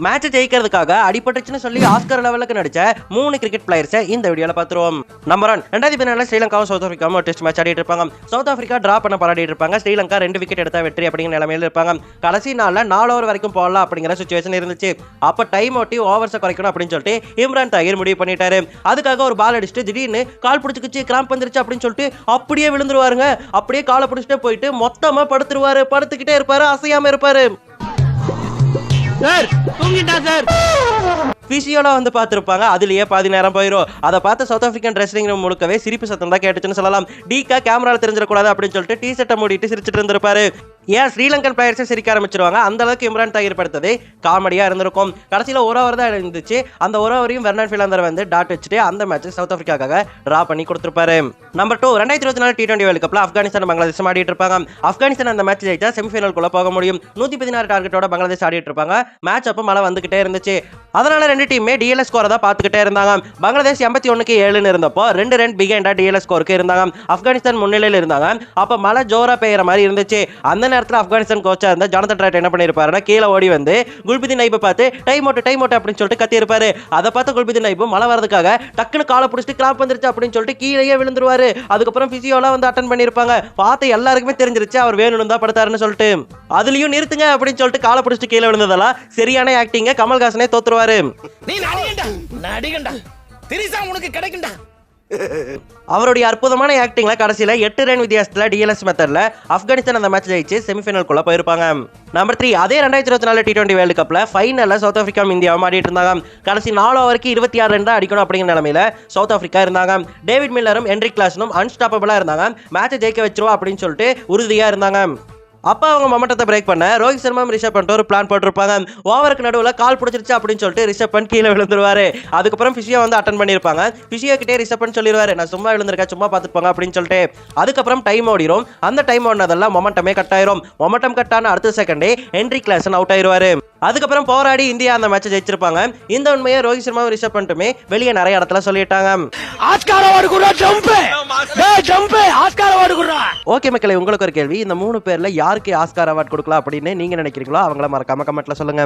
Match ஜெயிக்கிறதுக்காக அடிபட்டுச்சுன்னு சொல்லி Oscar லெவலுக்கு நடிச்ச 3 கிரிக்கெட் பிளேயர்ஸை இந்த வீடியோல பார்த்துருவோம். நம்பர் 1, 2014 ஸ்ரீலங்காவும் சவுத் ஆப்பிரிக்காவும் டெஸ்ட் மேட்ச் ஆடிட்டு இருப்பாங்க. சவுத் ஆப்பிரிக்கா டிரா பண்ண போராடிட்டு இருப்பாங்க. ஸ்ரீலங்கா 2 விக்கெட் எடுத்தா வெற்றி அப்படிங்கிற நிலைமையில இருப்பாங்க. கடைசி நாள்ல 4 ஓவர் வரைக்கும் போடலாம் அப்படிங்கிற சுச்சுவேஷன் இருந்துச்சு. அப்ப டைம் ஓட்டி ஓவர்ஸை குறைக்கணும் அப்படின்னு சொல்லிட்டு இம்ரான் தாஹிர் முடிவு பண்ணிட்டாரு. அதுக்காக ஒரு பால் அடிச்சுட்டு திடீர்னு கால் பிடிச்சிக்கிச்சு, கிராம்ப் வந்துருச்சு அப்படின்னு சொல்லிட்டு அப்படியே விழுந்துருவாருங்க. அப்படியே காலை பிடிச்சிட்டே போயிட்டு மொத்தமா படுத்துருவாரு. படுத்துக்கிட்டே இருப்பாரு, அசையாம இருப்பாரு. பிசியோல வந்து பார்த்துருப்பாங்க. அதுலயே பாதி நேரம் போயிடும். அதை பார்த்து சவுத் ஆப்பிரிக்கன் ரெஸ்லிங் முழுக்கவே சிரிப்பு சத்தம் தான் கேட்டுச்சுன்னு சொல்லலாம். டீக்கா கேமரால தெரிஞ்சிடக்கூடாது அப்படின்னு சொல்லிட்டு டி ஷர்ட்டை மூடிட்டு சிரிச்சிட்டு இருந்திருப்பாரு. ஏன் ஸ்ரீலங்கன் பிளேயர்ஸை சிரிக்க ஆரம்பிச்சிருவாங்க. அந்த அளவுக்கு இம்ரான் தாஹிர் படுத்தது காமெடியா இருந்திருக்கும். கடைசியில் ஒரு ஓவர் தான் இருந்துச்சு. அந்த ஒரு ஓவரையும் வெர்னான் ஃபிலாந்தர் வந்து டாட் வச்சுட்டு அந்த மேட்ச் சவுத் ஆப்பிரிக்காக டிரா பண்ணி கொடுத்துருப்பாரு. நம்பர் 2, 2024 T20 வேர்ல்ட் கப்ல ஆப்கானிஸ்தான் பங்களாதேஷ் ஆடிட்டு இருப்பாங்க. ஆப்கானிஸ்தான் அந்த மேட்ச் ஜெயிச்சா செமிஃபைனலுக்குள்ள போக முடியும். 116 டார்கெட்டோட பங்களாதேஷ் ஆடிட்டு இருப்பாங்க. மேட்ச் அப்போ மழை வந்துகிட்டே இருந்துச்சு. அதனால 2 டீமே டிஎல்எஸ் ஸ்கோரை தான் பார்த்துக்கிட்டே இருந்தாங்க. பங்களாதேஷ் 81-7 இருந்தப்போ 2 ரன் பிகைண்டா டிஎல்எஸ் ஸ்கோருக்கு இருந்தாங்க. ஆப்கானிஸ்தான் முன்னிலையில் இருந்தாங்க. அப்ப மழை ஜோரா பெய்யற மாதிரி இருந்துச்சு. அந்த நேரத்தில் ஆப்கானிஸ்தான் கோச்சா இருந்த ஜானதன் ட்ரைட் என்ன பண்ணிருப்பாருன்னா கீழே ஓடி வந்து குல்புதீன் நைபை பார்த்து டைம் அவுட் அப்படின்னு சொல்லிட்டு கத்தி இருப்பாரு. அதை பார்த்து குல்புதீன் நைபு மழை வரதுக்காக டக்குன்னு காலை பிடிச்சிட்டு கிராம்ப் வந்துருச்சு அப்படின்னு சொல்லிட்டு கீழேயே விழுந்துருவாரு. அதுக்கப்புறம் பிசியோலாம் வந்து அட்டன் பண்ணிருப்பாங்க. பார்த்து எல்லாருக்குமே தெரிஞ்சிருச்சு அவர் வேணும்னு தான் படுத்தாருன்னு சொல்லிட்டு. அதுலயும் நிறுத்துங்க அப்படின்னு சொல்லிட்டு காலை பிடிச்சிட்டு கீழே விழுந்ததெல்லாம் சரியான ஆக்டிங்க. கமல்ஹாசனே தோத்துருவாரு. அவருடைய அற்புதமான ஆக்டிங்ல கடைசியில 8 ரன் வித்தியாசத்துல டிஎல்எஸ் மெத்தட்ல ஆப்கானிஸ்தான் அந்த மேட்ச் ஜெயிச்சு செமிஃபைனலுக்குள்ள போயிருப்பாங்க. நம்பர் 3, அதே 2024 T20 வேர்ல்ட் கப்ல ஃபைனல்ல சவுத் ஆப்பிரிக்கா இந்தியாவும் ஆடிட்டு இருந்தாங்க. கடைசி 4 ஓவருக்கு 26 ரன் தான் அடிக்கணும் அப்படிங்கிற நிலைமையில சவுத் ஆப்பிரிக்கா இருந்தாங்க. டேவிட் மில்லரும் ஹென்ரிக் கிளாசனும் அன்ஸ்டாப்பபிளா இருந்தாங்க. மேட்சை ஜெயிக்க வச்சிருவோம் அப்படின்னு சொல்லிட்டு உறுதியா இருந்தாங்க. அப்ப அவங்க மொமெண்டத்தை பிரேக் பண்ண ரோஹித் சர்மா ரிஷப் பண்ட் ஒரு பிளான் போட்டிருப்பாங்க. ஓவருக்கு நடுவில் கால் பிடிச்சிருச்சு அப்படின்னு சொல்லிட்டு ரிஷப் பண்ட் கீழே விழுந்துருவாரு. அதுக்கப்புறம் பிசியோ வந்து அட்டன் பண்ணிருப்பாங்க. பிசியோ கிட்டே ரிஷப் பண்ட் சொல்லிடுவாரு, நான் சும்மா விழுந்திருக்கேன், சும்மா பார்த்துப்பாங்க அப்படின்னு சொல்லிட்டு. அதுக்கப்புறம் டைம் ஓடிடும். அந்த டைம் ஓடினதெல்லாம் மொமெண்டமே கட் ஆயிரும். மொமெண்டம் கட் ஆன அடுத்த செகண்டே ஹென்ரிக் கிளாசன் அவுட் ஆயிருவாரு. அதுக்கப்புறம் போராடி இந்தியா அந்த மேட்சை ஜெயிச்சிருப்பாங்க. இந்த உண்மையை ரோஹித் சர்மாவும் ரிஷப் பண்ட்டுமே வெளியே நிறைய இடத்துல சொல்லிட்டாங்க. ஓகே மக்களே, உங்களுக்கு ஒரு கேள்வி. இந்த 3 பேர்ல யாருக்கு ஆஸ்கார் அவார்ட் கொடுக்கலாம் அப்படின்னு நீங்க நினைக்கிறீங்களோ அவங்கள மறக்காம கமெண்ட்ல சொல்லுங்க.